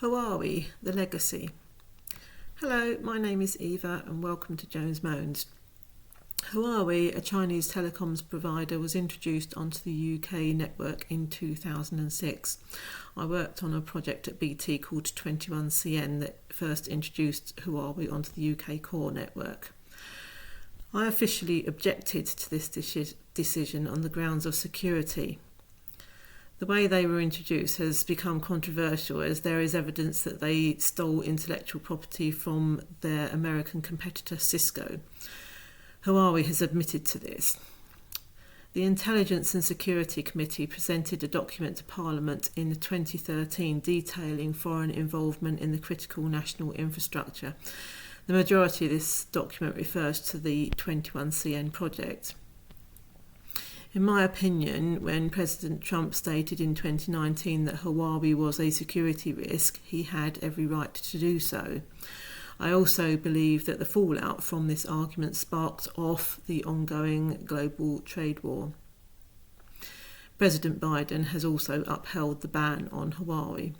Huawei, the legacy. Hello, my name is Eva and welcome to Jones Moans. Huawei, a Chinese telecoms provider, was introduced onto the UK network in 2006. I worked on a project at BT called 21CN that first introduced Huawei onto the UK core network. I officially objected to this decision on the grounds of security. The way they were introduced has become controversial as there is evidence that they stole intellectual property from their American competitor Cisco. Huawei has admitted to this. The Intelligence and Security Committee presented a document to Parliament in 2013 detailing foreign involvement in the critical national infrastructure. The majority of this document refers to the 21CN project. In my opinion, when President Trump stated in 2019 that Huawei was a security risk, he had every right to do so. I also believe that the fallout from this argument sparked off the ongoing global trade war. President Biden has also upheld the ban on Huawei.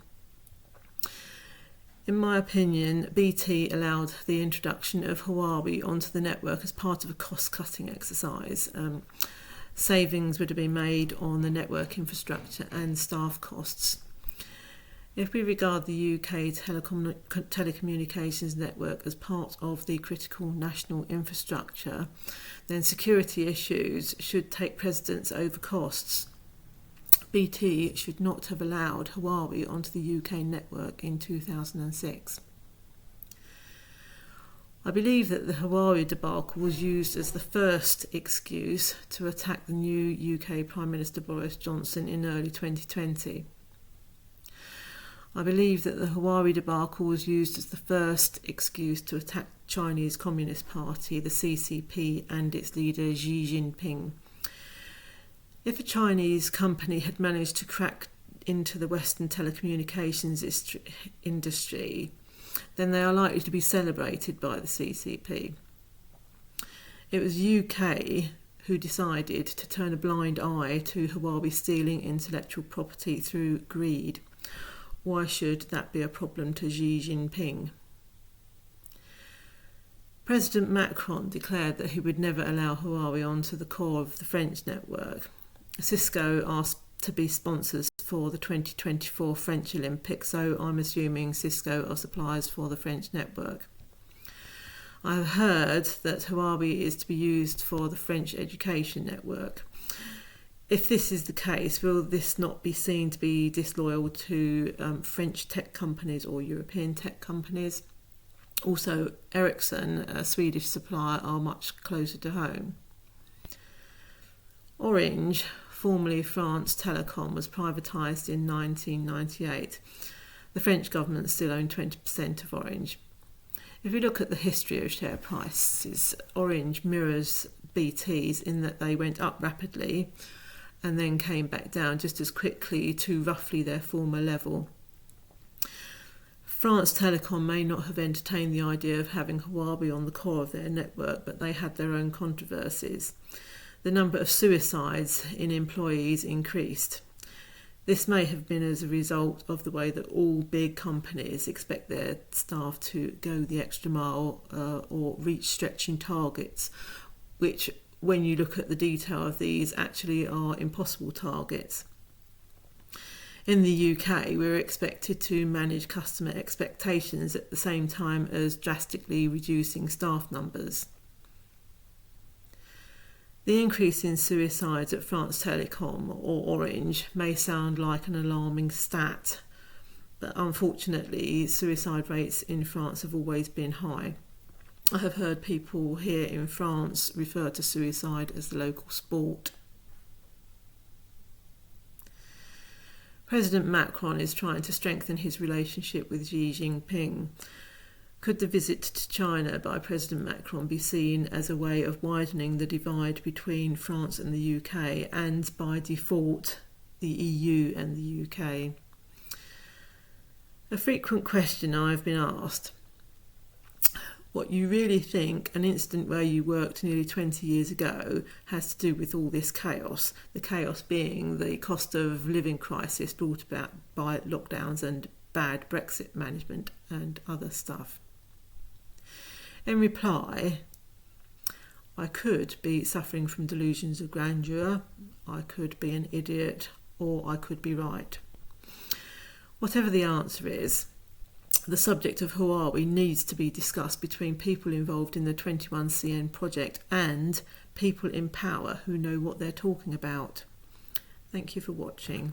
In my opinion, BT allowed the introduction of Huawei onto the network as part of a cost-cutting exercise. Savings would have been made on the network infrastructure and staff costs. If we regard the UK telecommunications network as part of the critical national infrastructure, then security issues should take precedence over costs. BT should not have allowed Huawei onto the UK network in 2006. I believe that the Huawei debacle was used as the first excuse to attack the new UK Prime Minister Boris Johnson in early 2020. I believe that the Huawei debacle was used as the first excuse to attack the Chinese Communist Party, the CCP, and its leader Xi Jinping. If a Chinese company had managed to crack into the Western telecommunications industry, then they are likely to be celebrated by the CCP. It was UK who decided to turn a blind eye to Huawei stealing intellectual property through greed. Why should that be a problem to Xi Jinping? President Macron declared that he would never allow Huawei onto the core of the French network. Cisco asked to be sponsors for the 2024 French Olympics, so I'm assuming Cisco are suppliers for the French network. I have heard that Huawei is to be used for the French education network. If this is the case, will this not be seen to be disloyal to French tech companies or European tech companies? Also, Ericsson, a Swedish supplier, are much closer to home. Orange, formerly France Telecom, was privatised in 1998. The French government still owned 20% of Orange. If we look at the history of share prices, Orange mirrors BT's in that they went up rapidly and then came back down just as quickly to roughly their former level. France Telecom may not have entertained the idea of having Huawei on the core of their network, but they had their own controversies. The number of suicides in employees increased. This may have been as a result of the way that all big companies expect their staff to go the extra mile or reach stretching targets, which, when you look at the detail of these, actually are impossible targets. In the UK, we're expected to manage customer expectations at the same time as drastically reducing staff numbers. The increase in suicides at France Telecom or Orange may sound like an alarming stat, but unfortunately suicide rates in France have always been high. I have heard people here in France refer to suicide as the local sport. President Macron is trying to strengthen his relationship with Xi Jinping. Could the visit to China by President Macron be seen as a way of widening the divide between France and the UK and, by default, the EU and the UK? A frequent question I've been asked: what you really think an incident where you worked nearly 20 years ago has to do with all this chaos, the chaos being the cost of living crisis brought about by lockdowns and bad Brexit management and other stuff. In reply, I could be suffering from delusions of grandeur, I could be an idiot, or I could be right. Whatever the answer is, the subject of Huawei needs to be discussed between people involved in the 21CN project and people in power who know what they're talking about. Thank you for watching.